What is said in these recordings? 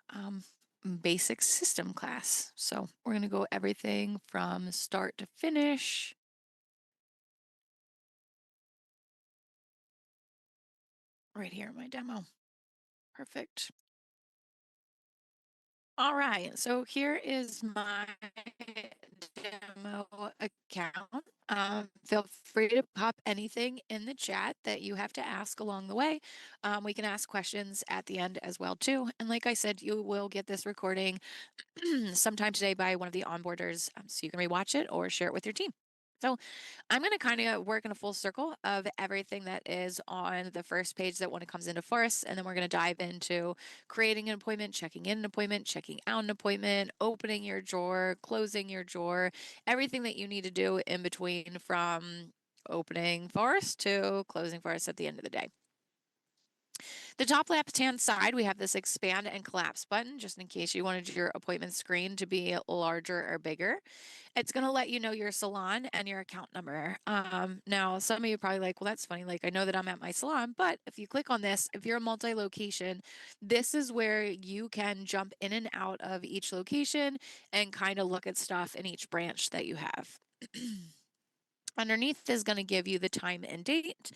um, basic system class. So we're going to go everything from start to finish right here in my demo. Perfect. All right, so here is my demo account. Feel free to pop anything in the chat that you have to ask along the way. We can ask questions at the end as well too. And like I said, you will get this recording sometime today by one of the onboarders, so you can rewatch it or share it with your team. So I'm going to kind of work in a full circle of everything that is on the first page that when it comes into Forest, and then we're going to dive into creating an appointment, checking in an appointment, checking out an appointment, opening your drawer, closing your drawer, everything that you need to do in between from opening Forest to closing Forest at the end of the day. The top left-hand side, we have this expand and collapse button, just in case you wanted your appointment screen to be larger or bigger. It's going to let you know your salon and your account number. Now, some of you are probably like, well, that's funny. Like, I know that I'm at my salon, but if you click on this, if you're a multi-location, this is where you can jump in and out of each location and kind of look at stuff in each branch that you have. Underneath is going to give you the time and date,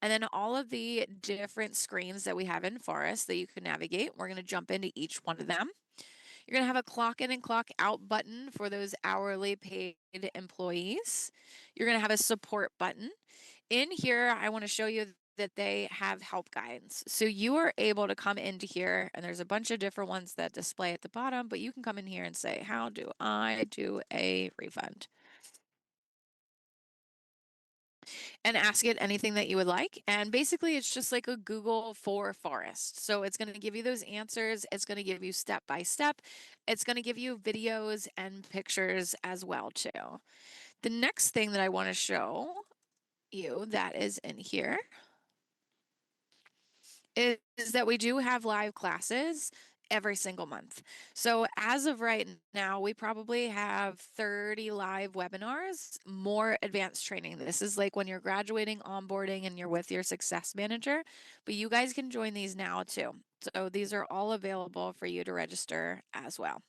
and then all of the different screens that we have in Forest that you can navigate. We're going to jump into each one of them. You're going to have a clock in and clock out button for those hourly paid employees. You're going to have a support button. In here, I want to show you that they have help guides. So you are able to come into here, and there's a bunch of different ones that display at the bottom, but you can come in here and say, how do I do a refund? And ask it anything that you would like. And basically, it's just like a Google for Forest. So it's going to give you those answers. It's going to give you step by step. It's going to give you videos and pictures as well too. The next thing that I want to show you that is in here is that we do have live classes every single month. So as of right now, we probably have 30 live webinars, more advanced training. This is like when you're graduating, onboarding, and you're with your success manager, but you guys can join these now too. So these are all available for you to register as well.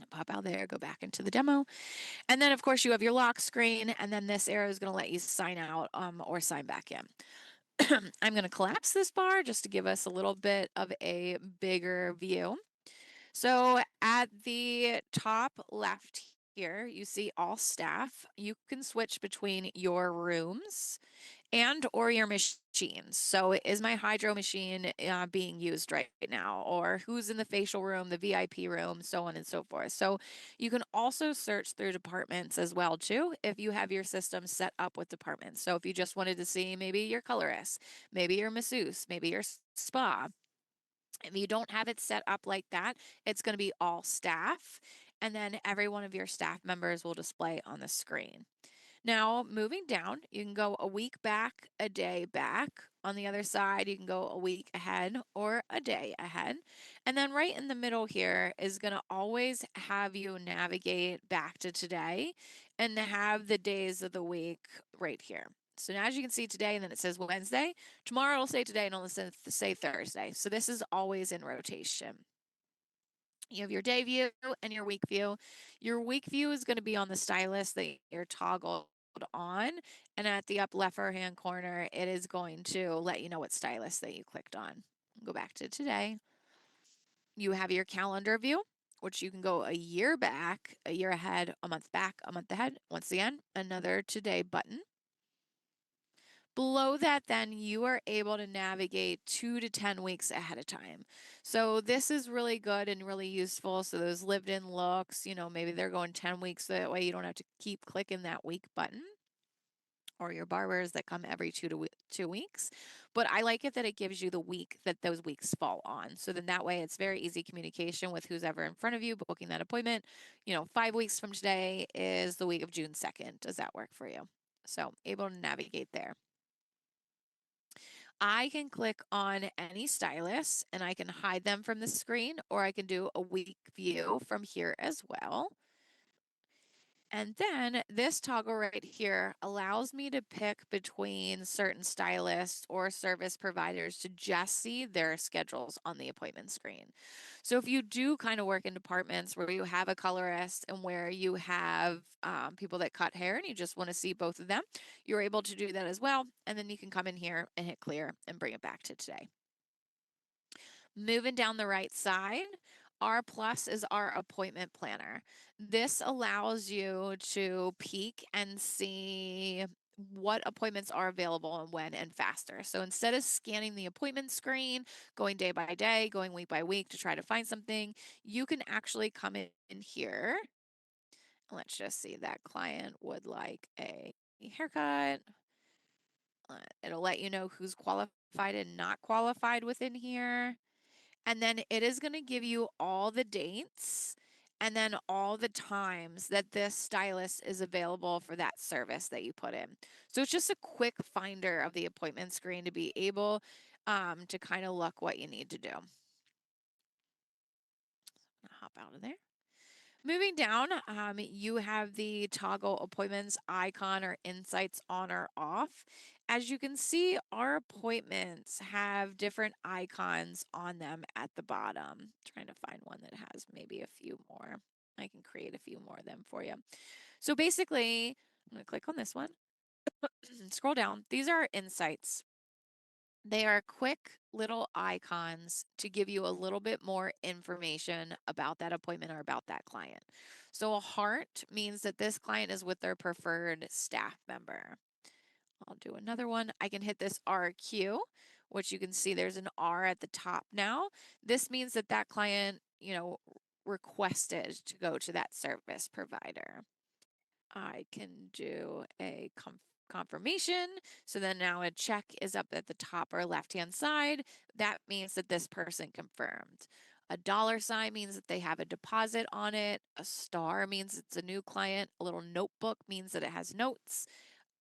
Pop out there, go back into the demo. And then, of course, you have your lock screen, and then this arrow is going to let you sign out or sign back in. I'm going to collapse this bar just to give us a little bit of a bigger view. So at the top left here, you see all staff. You can switch between your rooms and or your machines. So is my hydro machine being used right now? Or who's in the facial room, the VIP room, so on and so forth. So you can also search through departments as well too if you have your system set up with departments. So if you just wanted to see maybe your colorist, maybe your masseuse, maybe your spa. If you don't have it set up like that, it's going to be all staff, and then every one of your staff members will display on the screen. Now, moving down, you can go a week back, a day back. On the other side, you can go a week ahead or a day ahead. And then right in the middle here is going to always have you navigate back to today and have the days of the week right here. So now as you can see today, and then it says Wednesday. Tomorrow it'll say today and it'll say Thursday. So this is always in rotation. You have your day view and your week view. Your week view is going to be on the stylus that you're toggled on. And at the up left hand corner, it is going to let you know what stylus that you clicked on. Go back to today. You have your calendar view, which you can go a year back, a year ahead, a month back, a month ahead. Once again, another today button. Below that, then you are able to navigate 2 to 10 weeks ahead of time. So this is really good and really useful. So those lived in looks, maybe they're going 10 weeks. So that way you don't have to keep clicking that week button, or your barbers that come every 2 weeks. But I like it that it gives you the week that those weeks fall on. So then that way it's very easy communication with who's ever in front of you booking that appointment. 5 weeks from today is the week of June 2nd. Does that work for you? So able to navigate there. I can click on any stylus and I can hide them from the screen, or I can do a week view from here as well. And then this toggle right here allows me to pick between certain stylists or service providers to just see their schedules on the appointment screen. So if you do kind of work in departments where you have a colorist and where you have people that cut hair and you just want to see both of them, you're able to do that as well. And then you can come in here and hit clear and bring it back to today. Moving down the right side, R plus is our appointment planner. This allows you to peek and see what appointments are available and when and faster. So instead of scanning the appointment screen, going day by day, going week by week to try to find something, you can actually come in here. Let's just see, that client would like a haircut. It'll let you know who's qualified and not qualified within here. And then it is going to give you all the dates and then all the times that this stylist is available for that service that you put in. So it's just a quick finder of the appointment screen to be able to kind of look what you need to do. Hop out of there. Moving down, you have the toggle appointments icon or insights on or off. As you can see, our appointments have different icons on them at the bottom. Trying to find one that has maybe a few more. I can create a few more of them for you. So basically, I'm going to click on this one. Scroll down. These are insights. They are quick little icons to give you a little bit more information about that appointment or about that client. So a heart means that this client is with their preferred staff member. I'll do another one. I can hit this RQ, which you can see there's an R at the top now. This means that that client, requested to go to that service provider. I can do a confirmation. So then now a check is up at the top or left-hand side. That means that this person confirmed. A dollar sign means that they have a deposit on it. A star means it's a new client. A little notebook means that it has notes.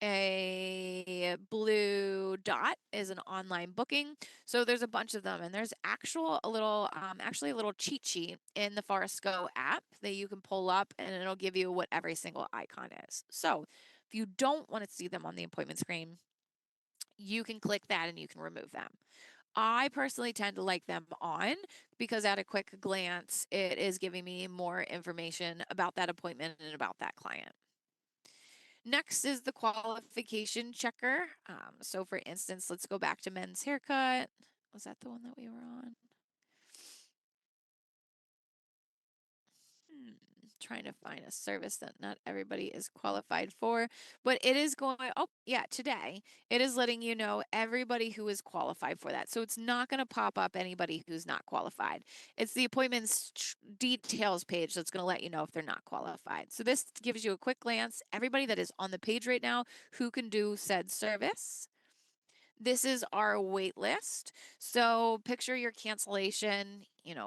A blue dot is an online booking. So there's a bunch of them, and there's actually a little cheat sheet in the Phorest Go app that you can pull up, and it'll give you what every single icon is. So if you don't want to see them on the appointment screen, you can click that and you can remove them. I personally tend to like them on because at a quick glance, it is giving me more information about that appointment and about that client. Next is the qualification checker. So for instance, let's go back to men's haircut. Was that the one that we were on? Trying to find a service that not everybody is qualified for, but it is going, oh yeah, today it is letting you know everybody who is qualified for that. So it's not going to pop up anybody who's not qualified. It's the appointments details page that's going to let you know if they're not qualified. So this gives you a quick glance, everybody that is on the page right now who can do said service. This is our wait list. So picture your cancellation,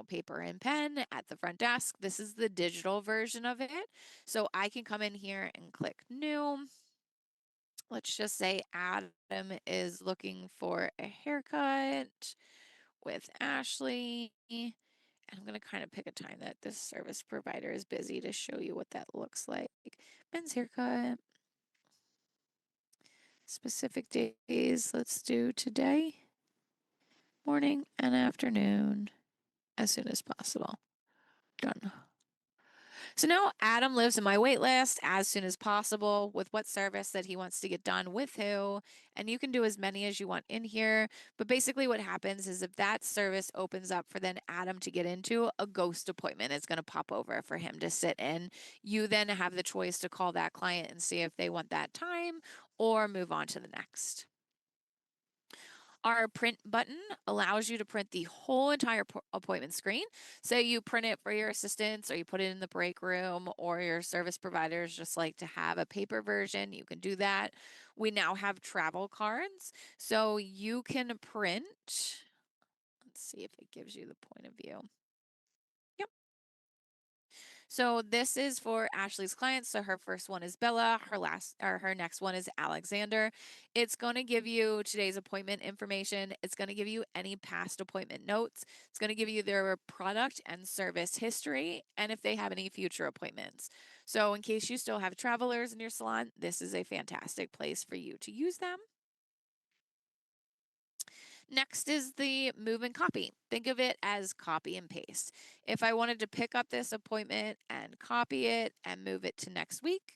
paper and pen at the front desk. This is the digital version of it. So I can come in here and click new. Let's just say Adam is looking for a haircut with Ashley. And I'm going to kind of pick a time that this service provider is busy to show you what that looks like. Men's haircut. Specific days, let's do today, morning and afternoon, as soon as possible. Done. So now Adam lives in my wait list as soon as possible with what service that he wants to get done with who. And you can do as many as you want in here. But basically what happens is if that service opens up for then Adam to get into, a ghost appointment is going to pop over for him to sit in. You then have the choice to call that client and see if they want that time or move on to the next. Our print button allows you to print the whole entire appointment screen. So you print it for your assistants or you put it in the break room or your service providers just like to have a paper version. You can do that. We now have travel cards. So you can print. Let's see if it gives you the point of view. Yep. So this is for Ashley's clients. So her first one is Bella, her next one is Alexander. It's going to give you today's appointment information. It's going to give you any past appointment notes. It's going to give you their product and service history and if they have any future appointments. So in case you still have travelers in your salon, this is a fantastic place for you to use them. Next is the move and copy. Think of it as copy and paste. If I wanted to pick up this appointment and copy it and move it to next week,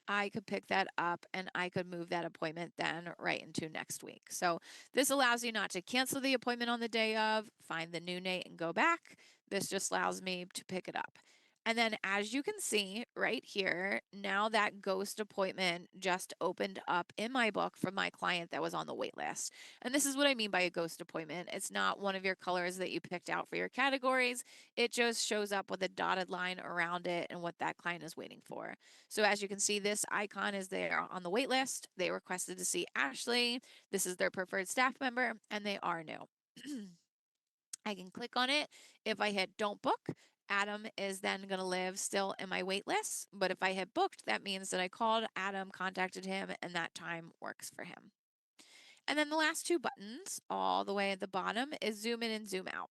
I could pick that up and I could move that appointment then right into next week. So this allows you not to cancel the appointment on the day of, find the new date and go back. This just allows me to pick it up. And then as you can see right here, now that ghost appointment just opened up in my book for my client that was on the wait list. And this is what I mean by a ghost appointment. It's not one of your colors that you picked out for your categories. It just shows up with a dotted line around it and what that client is waiting for. So as you can see, this icon is there on the wait list. They requested to see Ashley. This is their preferred staff member, and they are new. I can click on it. If I hit don't book, Adam is then going to live still in my wait list. But if I hit booked, that means that I called Adam, contacted him, and that time works for him. And then the last two buttons all the way at the bottom is zoom in and zoom out.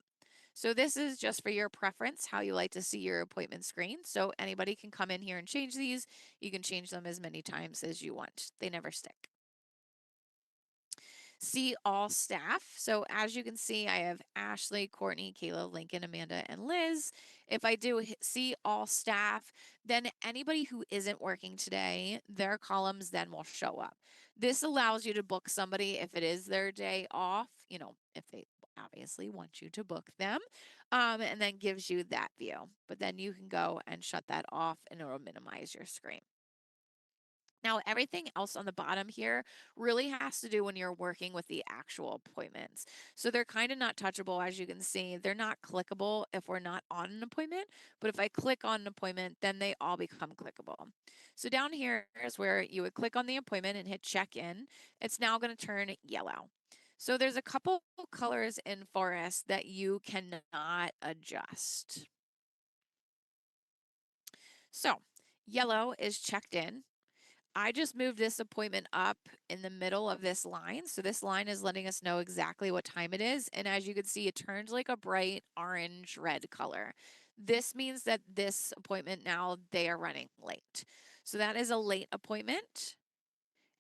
So this is just for your preference, how you like to see your appointment screen. So anybody can come in here and change these. You can change them as many times as you want. They never stick. See all staff. So as you can see, I have Ashley, Courtney, Kayla, Lincoln, Amanda, and Liz. If I do see all staff, then anybody who isn't working today, their columns then will show up. This allows you to book somebody if it is their day off, if they obviously want you to book them, and then gives you that view. But then you can go and shut that off and it will minimize your screen. Now, everything else on the bottom here really has to do when you're working with the actual appointments. So they're kind of not touchable, as you can see. They're not clickable if we're not on an appointment, but if I click on an appointment, then they all become clickable. So down here is where you would click on the appointment and hit check in. It's now going to turn yellow. So there's a couple colors in Forest that you cannot adjust. So yellow is checked in. I just moved this appointment up in the middle of this line. So this line is letting us know exactly what time it is. And as you can see, it turns like a bright orange red color. This means that this appointment now, they are running late. So that is a late appointment.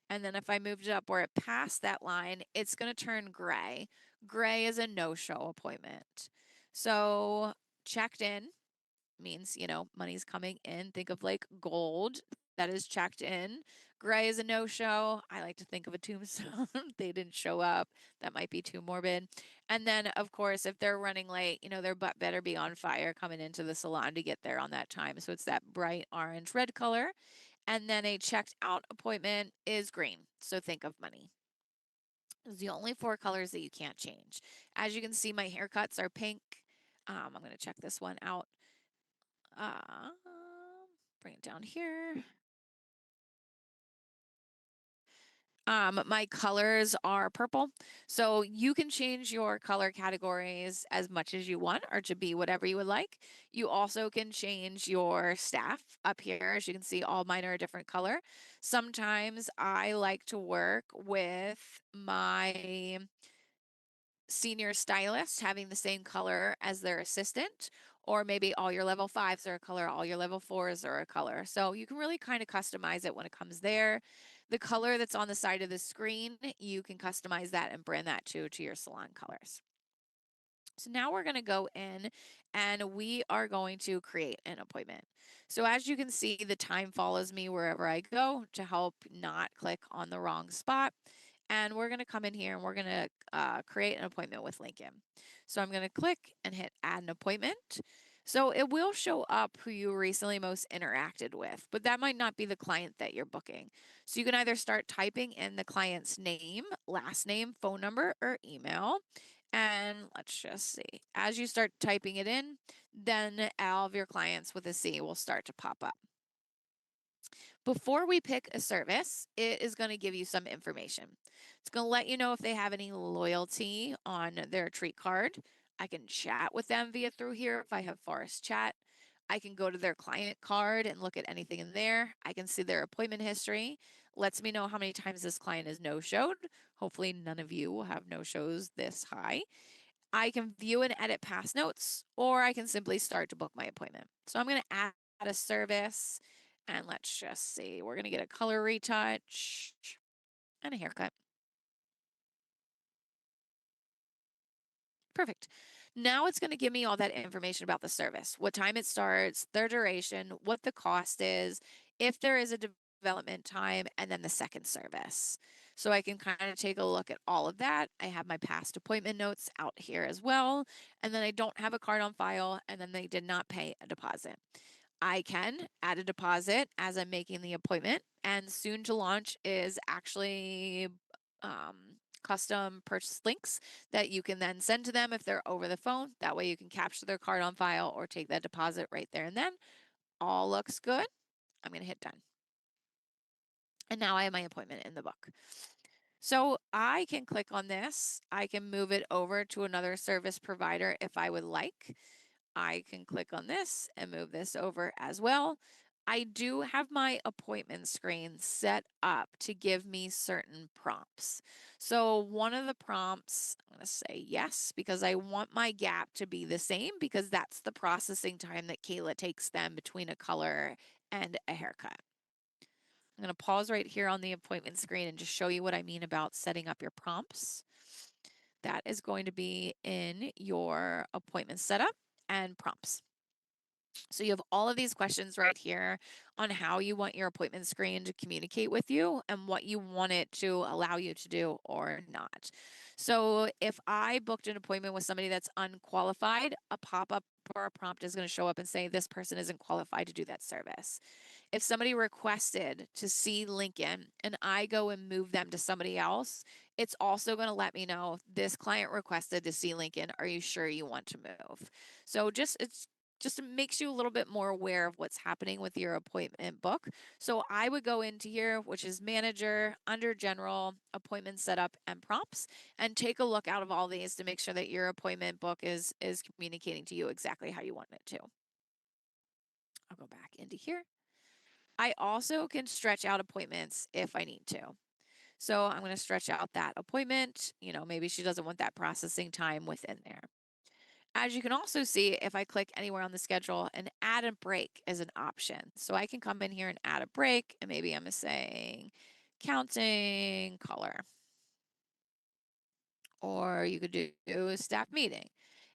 And then if I moved it up where it passed that line, it's going to turn gray. Gray is a no-show appointment. So checked in means, money's coming in. Think of like gold that is checked in. Gray is a no-show. I like to think of a tombstone. They didn't show up. That might be too morbid. And then, of course, if they're running late, their butt better be on fire coming into the salon to get there on that time. So it's that bright orange red color. And then a checked out appointment is green. So think of money. It's the only four colors that you can't change. As you can see, my haircuts are pink. I'm going to check this one out. Bring it down here. My colors are purple. So you can change your color categories as much as you want or to be whatever you would like. You also can change your staff up here. As you can see, all mine are a different color. Sometimes I like to work with my senior stylist having the same color as their assistant, or maybe all your level 5s are a color, all your level 4s are a color. So you can really kind of customize it when it comes there. The color that's on the side of the screen, you can customize that and brand that to your salon colors. So now we're going to go in and we are going to create an appointment. So as you can see, the time follows me wherever I go to help not click on the wrong spot. And we're going to come in here and we're going to create an appointment with Lincoln. So I'm going to click and hit add an appointment. So it will show up who you recently most interacted with, but that might not be the client that you're booking. So you can either start typing in the client's name, last name, phone number, or email. And let's just see, as you start typing it in, then all of your clients with a C will start to pop up. Before we pick a service, it is going to give you some information. It's going to let you know if they have any loyalty on their treat card. I can chat with them via through here if I have Forest Chat. I can go to their client card and look at anything in there. I can see their appointment history. Lets me know how many times this client is no-showed. Hopefully none of you will have no-shows this high. I can view and edit past notes, or I can simply start to book my appointment. So I'm going to add a service. And let's just see, we're going to get a color retouch and a haircut. Perfect. Now it's going to give me all that information about the service, what time it starts, their duration, what the cost is, if there is a development time, and then the second service. So I can kind of take a look at all of that. I have my past appointment notes out here as well. And then I don't have a card on file, and then they did not pay a deposit. I can add a deposit as I'm making the appointment, and soon to launch is actually custom purchase links that you can then send to them if they're over the phone. That way you can capture their card on file or take that deposit right there and then. All looks good. I'm going to hit done. And now I have my appointment in the book. So I can click on this. I can move it over to another service provider if I would like. I can click on this and move this over as well. I do have my appointment screen set up to give me certain prompts. So one of the prompts, I'm going to say yes, because I want my gap to be the same because that's the processing time that Kayla takes them between a color and a haircut. I'm going to pause right here on the appointment screen and just show you what I mean about setting up your prompts. That is going to be in your appointment setup and prompts. So you have all of these questions right here on how you want your appointment screen to communicate with you and what you want it to allow you to do or not. So if I booked an appointment with somebody that's unqualified, a pop-up or a prompt is going to show up and say this person isn't qualified to do that service. If somebody requested to see Lincoln and I go and move them to somebody else, it's also going to let me know this client requested to see Lincoln. Are you sure you want to move? So it's just makes you a little bit more aware of what's happening with your appointment book. So I would go into here, which is manager, under general, appointment setup, and prompts, and take a look out of all these to make sure that your appointment book is communicating to you exactly how you want it to. I'll go back into here. I also can stretch out appointments if I need to. So I'm going to stretch out that appointment. Maybe she doesn't want that processing time within there. As you can also see, if I click anywhere on the schedule, an add a break is an option. So I can come in here and add a break, and maybe I'm saying counting color. Or you could do a staff meeting.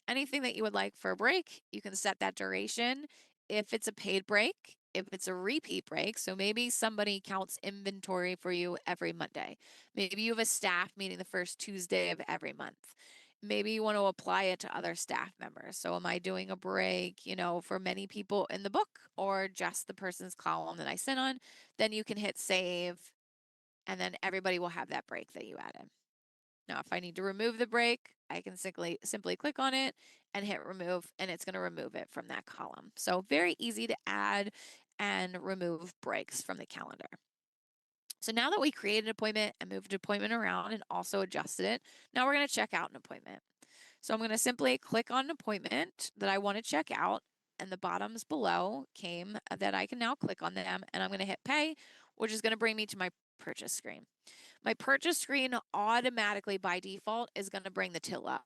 Anything that you would like for a break, you can set that duration. If it's a paid break, if it's a repeat break, so maybe somebody counts inventory for you every Monday. Maybe you have a staff meeting the first Tuesday of every month. Maybe you want to apply it to other staff members. So am I doing a break, for many people in the book or just the person's column that I sit on? Then you can hit save and then everybody will have that break that you added. Now, if I need to remove the break, I can simply click on it and hit remove, and it's going to remove it from that column. So very easy to add and remove breaks from the calendar. So now that we created an appointment and moved an appointment around and also adjusted it, now we're going to check out an appointment. So I'm going to simply click on an appointment that I want to check out, and the bottoms below came that I can now click on them, and I'm going to hit pay, which is going to bring me to my purchase screen. My purchase screen automatically by default is going to bring the till up.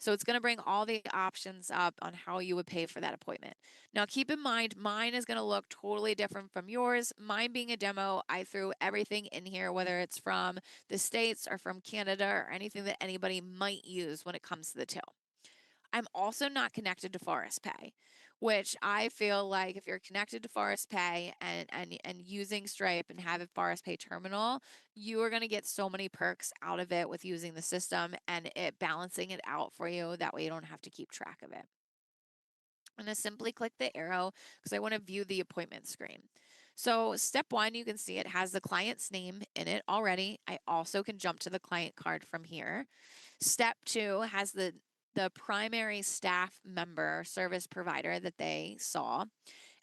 So it's going to bring all the options up on how you would pay for that appointment. Now keep in mind, mine is going to look totally different from yours. Mine being a demo, I threw everything in here, whether it's from the States or from Canada or anything that anybody might use when it comes to the till. I'm also not connected to Phorest Pay, which I feel like if you're connected to Phorest Pay and using Stripe and have a Phorest Pay terminal, you are going to get so many perks out of it with using the system and it balancing it out for you. That way you don't have to keep track of it. I'm going to simply click the arrow because I want to view the appointment screen. So step one, you can see it has the client's name in it already. I also can jump to the client card from here. Step two has the primary staff member service provider that they saw.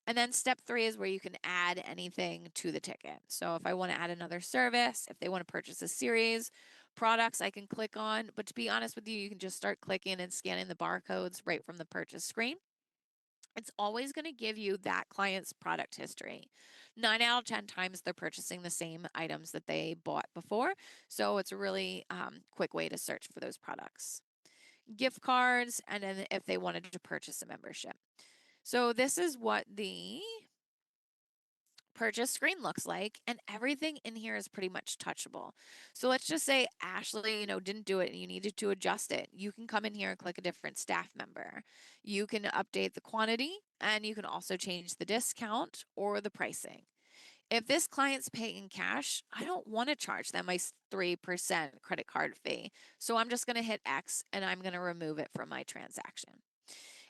And then step three is where you can add anything to the ticket. So if I want to add another service, if they want to purchase a series, products I can click on. But to be honest with you, you can just start clicking and scanning the barcodes right from the purchase screen. It's always going to give you that client's product history. 9 out of 10 times they're purchasing the same items that they bought before. So it's a really quick way to search for those products. Gift cards, and then if they wanted to purchase a membership. So this is what the purchase screen looks like, and everything in here is pretty much touchable. So let's just say Ashley, didn't do it and you needed to adjust it. You can come in here and click a different staff member. You can update the quantity, and you can also change the discount or the pricing. If this client's paying cash, I don't want to charge them my 3% credit card fee. So I'm just going to hit X and I'm going to remove it from my transaction.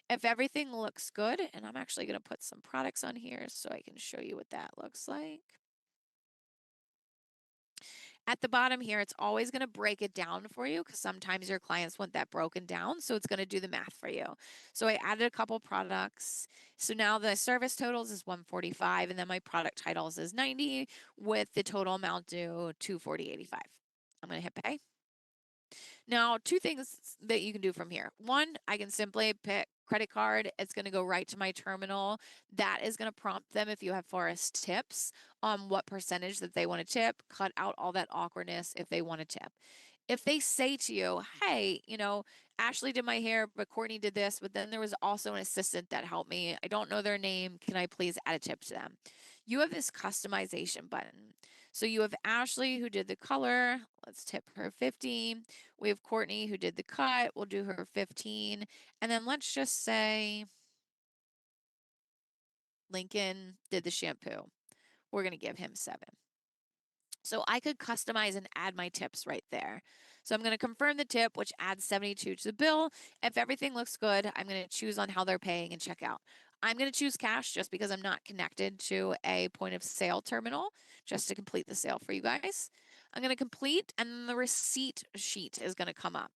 If everything looks good, and I'm actually going to put some products on here so I can show you what that looks like. At the bottom here, it's always going to break it down for you because sometimes your clients want that broken down. So it's going to do the math for you. So I added a couple products. So now the service totals is 145, and then my product titles is 90 with the total amount due 240.85. I'm going to hit pay. Now, two things that you can do from here. One, I can simply pick credit card. It's going to go right to my terminal. That is going to prompt them, if you have Phorest tips, on what percentage that they want to tip, cut out all that awkwardness if they want to tip. If they say to you, hey, Ashley did my hair, but Courtney did this, but then there was also an assistant that helped me. I don't know their name. Can I please add a tip to them? You have this customization button. So you have Ashley who did the color. Let's tip her 50. We have Courtney who did the cut. We'll do her 15. And then let's just say Lincoln did the shampoo. We're going to give him 7. So I could customize and add my tips right there. So I'm going to confirm the tip, which adds 72 to the bill. If everything looks good, I'm going to choose on how they're paying and check out. I'm going to choose cash just because I'm not connected to a point of sale terminal, just to complete the sale for you guys. I'm going to complete, and then the receipt sheet is going to come up.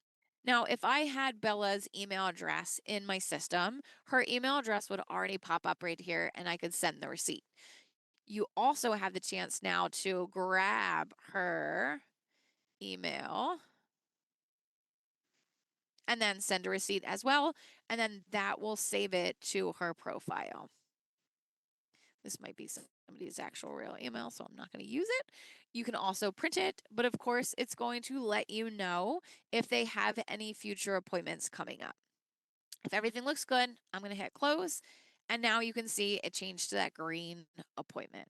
Now, if I had Bella's email address in my system, her email address would already pop up right here, and I could send the receipt. You also have the chance now to grab her email and then send a receipt as well. And then that will save it to her profile. This might be somebody's actual real email, so I'm not going to use it. You can also print it, but of course, it's going to let you know if they have any future appointments coming up. If everything looks good, I'm going to hit close. And now you can see it changed to that green appointment.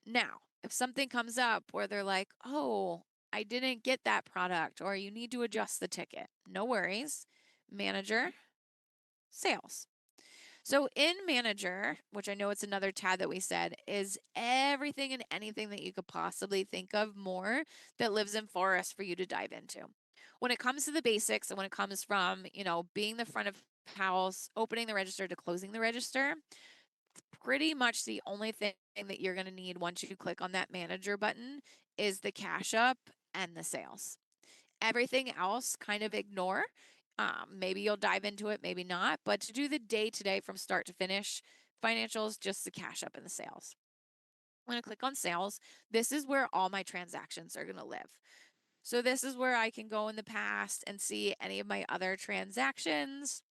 Now, if something comes up where they're like, oh, I didn't get that product, or you need to adjust the ticket, no worries. Manager, sales. So in manager, which I know it's another tab that we said, is everything and anything that you could possibly think of more that lives in phorest for you to dive into. When it comes to the basics, and when it comes from, being the front of house, opening the register to closing the register, pretty much the only thing that you're going to need once you click on that manager button is the cash up and the sales. Everything else kind of ignore. Maybe you'll dive into it, maybe not. But to do the day to day from start to finish, financials, just the cash up and the sales. I'm going to click on sales. This is where all my transactions are going to live. So this is where I can go in the past and see any of my other transactions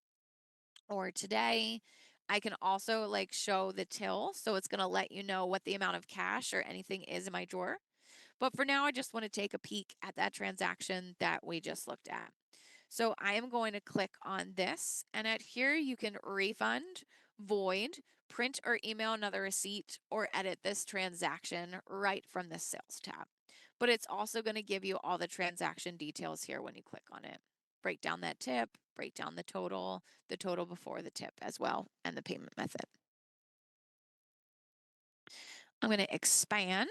or today. I can also show the till. So it's going to let you know what the amount of cash or anything is in my drawer. But for now, I just want to take a peek at that transaction that we just looked at. So I am going to click on this, and at here you can refund, void, print or email another receipt, or edit this transaction right from the sales tab. But it's also going to give you all the transaction details here when you click on it. Break down that tip, break down the total before the tip as well, and the payment method. I'm going to expand.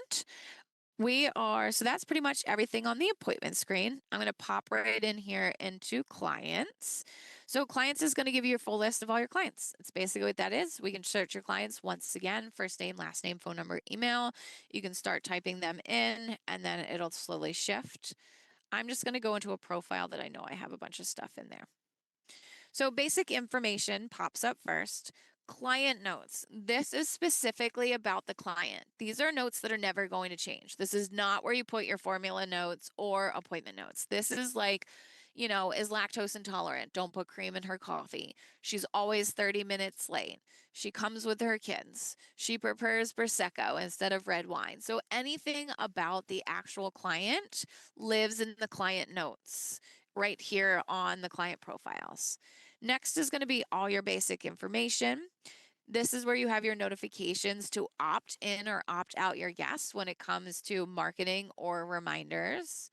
So that's pretty much everything on the appointment screen. I'm going to pop right in here into clients. So clients is going to give you a full list of all your clients. It's basically what that is. We can search your clients once again, first name, last name, phone number, email. You can start typing them in, and then it'll slowly shift. I'm just going to go into a profile that I know I have a bunch of stuff in there. So basic information pops up first. Client notes. This is specifically about the client. These are notes that are never going to change. This is not where you put your formula notes or appointment notes. This is is lactose intolerant. Don't put cream in her coffee. She's always 30 minutes late. She comes with her kids. She prefers Prosecco instead of red wine. So anything about the actual client lives in the client notes right here on the client profiles. Next is going to be all your basic information. This is where you have your notifications to opt in or opt out your guests when it comes to marketing or reminders.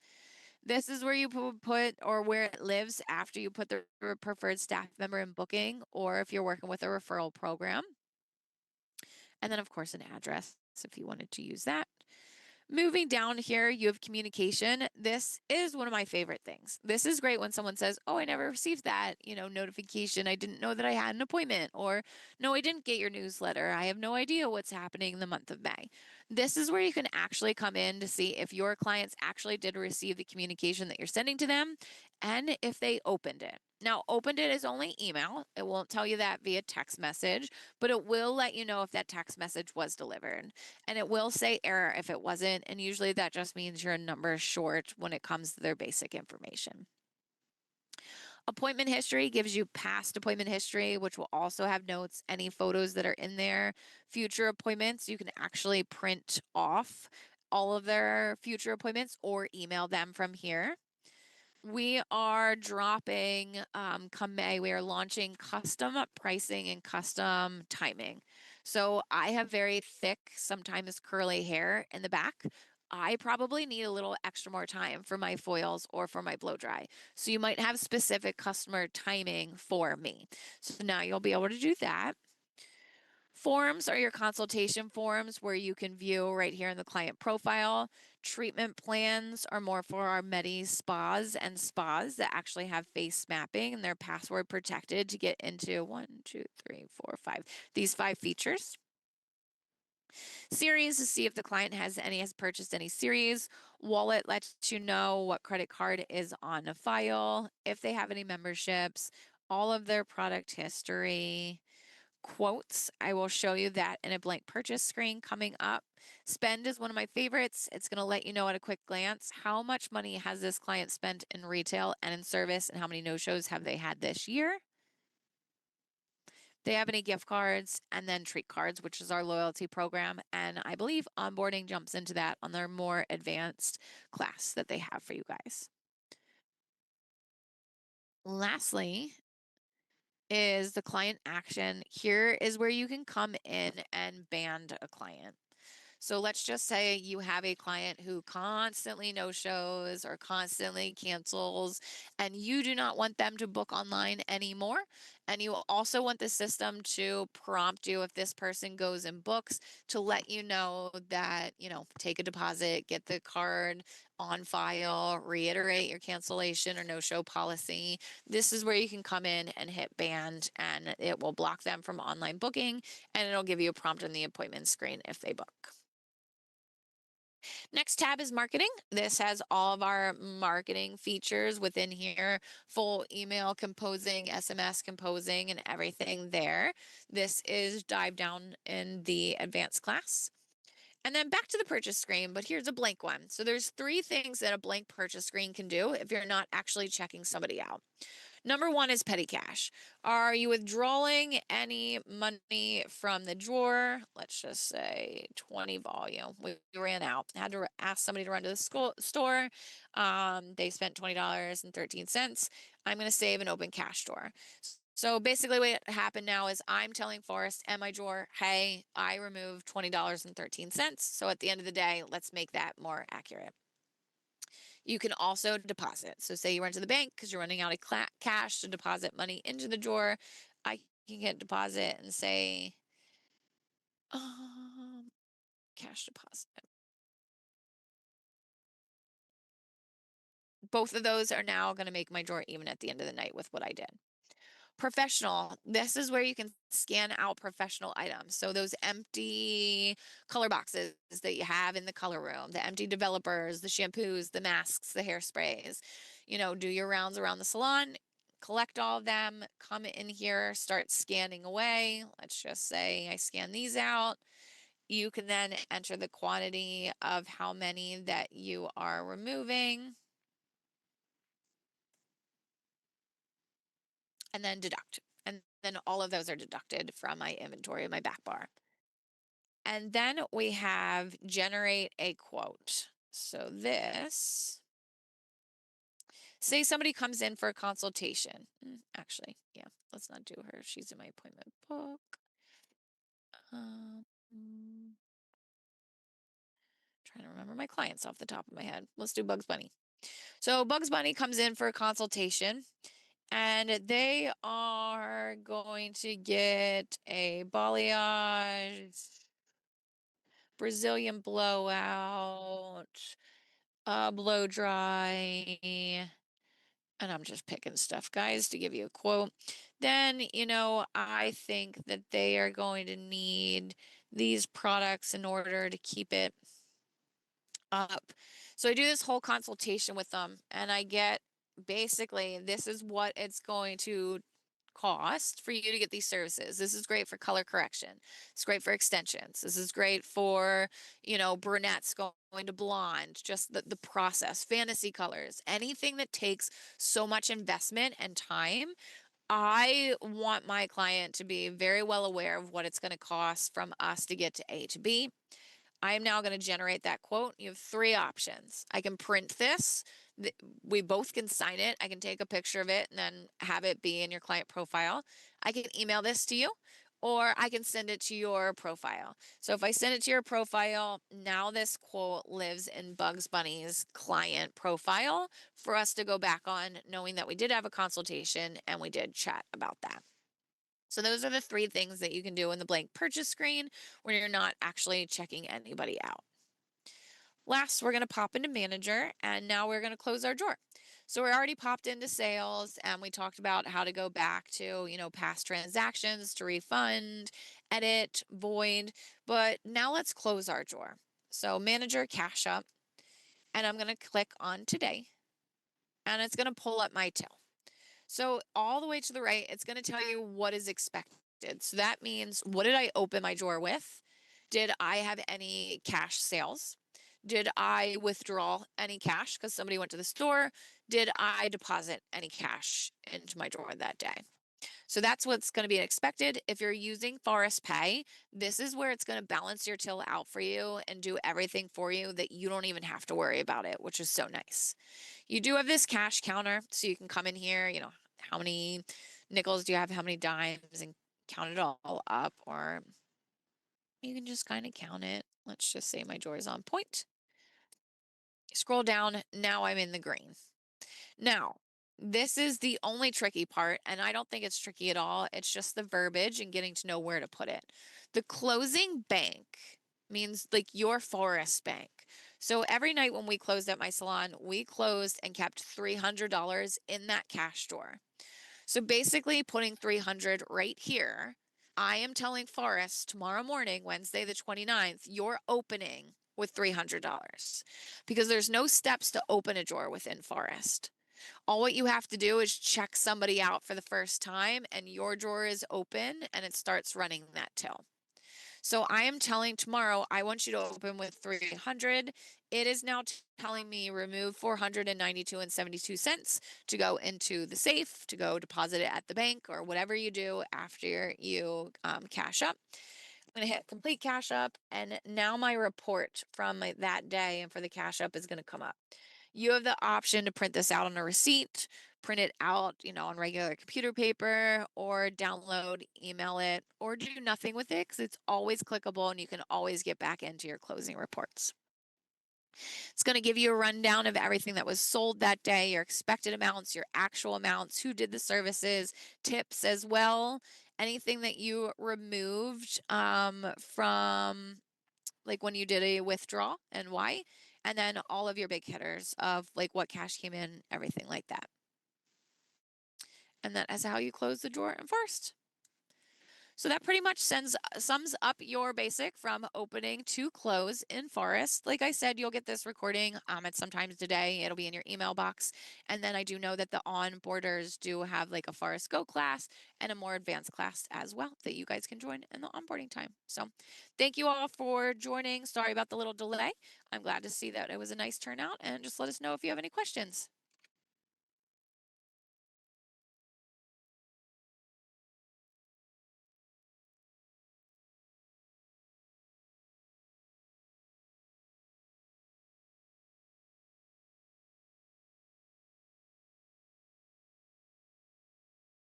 This is where you put or where it lives after you put the preferred staff member in booking, or if you're working with a referral program. And then, of course, an address if you wanted to use that. Moving down here, you have communication. This is one of my favorite things. This is great when someone says, "Oh, I never received that, notification. I didn't know that I had an appointment," or "No, I didn't get your newsletter. I have no idea what's happening in the month of May." This is where you can actually come in to see if your clients actually did receive the communication that you're sending to them and if they opened it. Now, opened it is only email. It won't tell you that via text message, but it will let you know if that text message was delivered. And it will say error if it wasn't. And usually that just means you're a number short when it comes to their basic information. Appointment history gives you past appointment history, which will also have notes, any photos that are in there. Future appointments, you can actually print off all of their future appointments or email them from here. We are dropping, come May, we are launching custom pricing and custom timing. So I have very thick, sometimes curly hair in the back. I probably need a little extra more time for my foils or for my blow dry. So you might have specific customer timing for me. So now you'll be able to do that. Forms are your consultation forms where you can view right here in the client profile. Treatment plans are more for our Medi spas and spas that actually have face mapping and they're password protected to get into 1, 2, 3, 4, 5, these 5 features. Series to see if the client has purchased any series. Wallet lets you know what credit card is on a file, if they have any memberships, all of their product history. Quotes, I will show you that in a blank purchase screen coming up. Spend is one of my favorites. It's going to let you know at a quick glance how much money has this client spent in retail and in service and how many no-shows have they had this year. They have any gift cards, and then treat cards, which is our loyalty program. And I believe onboarding jumps into that on their more advanced class that they have for you guys. Lastly, is the client action. Here is where you can come in and ban a client. So let's just say you have a client who constantly no shows or constantly cancels, and you do not want them to book online anymore. And you also want the system to prompt you if this person goes and books to let you know that, take a deposit, get the card on file, reiterate your cancellation or no show policy. This is where you can come in and hit banned, and it will block them from online booking, and it'll give you a prompt on the appointment screen if they book. Next tab is marketing. This has all of our marketing features within here, full email composing, SMS composing, and everything there. This is dive down in the advanced class. And then back to the purchase screen, but here's a blank one. So there's 3 things that a blank purchase screen can do if you're not actually checking somebody out. Number 1 is petty cash. Are you withdrawing any money from the drawer? Let's just say 20 volume. We ran out. Had to ask somebody to run to the store. They spent $20.13. I'm going to save an open cash drawer. So basically what happened now is I'm telling phorest and my drawer, hey, I removed $20.13. So at the end of the day, let's make that more accurate. You can also deposit. So say you run to the bank because you're running out of cash to deposit money into the drawer. I can get deposit and say, cash deposit. Both of those are now going to make my drawer even at the end of the night with what I did. Professional, this is where you can scan out professional items. So those empty color boxes that you have in the color room, the empty developers, the shampoos, the masks, the hairsprays, do your rounds around the salon, collect all of them, come in here, start scanning away. Let's just say I scan these out. You can then enter the quantity of how many that you are removing. And then deduct. And then all of those are deducted from my inventory, my back bar. And then we have generate a quote. So this, say somebody comes in for a consultation. Actually, yeah, let's not do her. She's in my appointment book. mm, trying to remember my clients off the top of my head. Let's do Bugs Bunny. So Bugs Bunny comes in for a consultation and they are going to get a balayage, Brazilian blowout, blow dry, and I'm just picking stuff, guys, to give you a quote. Then, I think that they are going to need these products in order to keep it up. So I do this whole consultation with them and I get basically this is what it's going to cost for you to get these services. This is great for color correction. It's great for extensions. This is great for, brunettes going to blonde, just the process, fantasy colors, anything that takes so much investment and time. I want my client to be very well aware of what it's going to cost from us to get to A to B. I am now going to generate that quote. You have three options. I can print this. We both can sign it. I can take a picture of it and then have it be in your client profile. I can email this to you or I can send it to your profile. So if I send it to your profile, now this quote lives in Bugs Bunny's client profile for us to go back on, knowing that we did have a consultation and we did chat about that. So those are the three things that you can do in the blank purchase screen when you're not actually checking anybody out. Last, we're going to pop into manager and now we're going to close our drawer. So we're already popped into sales and we talked about how to go back to, past transactions to refund, edit, void, but now let's close our drawer. So manager cash up and I'm going to click on today and it's going to pull up my till. So all the way to the right, it's going to tell you what is expected. So that means, what did I open my drawer with? Did I have any cash sales? Did I withdraw any cash because somebody went to the store? Did I deposit any cash into my drawer that day? So that's what's going to be expected. If you're using Phorest Pay, this is where it's going to balance your till out for you and do everything for you that you don't even have to worry about it, which is so nice. You do have this cash counter, so you can come in here, how many nickels do you have, how many dimes, and count it all up, or you can just kind of count it. Let's just say my drawer is on point. Scroll down, now I'm in the green. Now, this is the only tricky part, and I don't think it's tricky at all. It's just the verbiage and getting to know where to put it. The closing bank means like your phorest bank. So every night when we closed at my salon, we closed and kept $300 in that cash drawer. So basically putting 300 right here, I am telling Phorest tomorrow morning, Wednesday the 29th, you're opening with $300 because there's no steps to open a drawer within Phorest. All what you have to do is check somebody out for the first time and your drawer is open and it starts running that till. So I am telling tomorrow, I want you to open with 300. It is now telling me remove 492 and 72 cents to go into the safe, to go deposit it at the bank or whatever you do after you cash up. I'm going to hit complete cash up and now my report from that day and for the cash up is going to come up. You have the option to print this out on a receipt, print it out, on regular computer paper, or download, email it, or do nothing with it because it's always clickable and you can always get back into your closing reports. It's going to give you a rundown of everything that was sold that day, your expected amounts, your actual amounts, who did the services, tips as well, anything that you removed from like when you did a withdrawal and why, and then all of your big hitters of like what cash came in, everything like that. And that is how you close the drawer first. So that pretty much sums up your basic from opening to close in Phorest. Like I said, you'll get this recording at sometimes today. It'll be in your email box. And then I do know that the onboarders do have like a Phorest Go class and a more advanced class as well that you guys can join in the onboarding time. So thank you all for joining. Sorry about the little delay. I'm glad to see that it was a nice turnout and just let us know if you have any questions.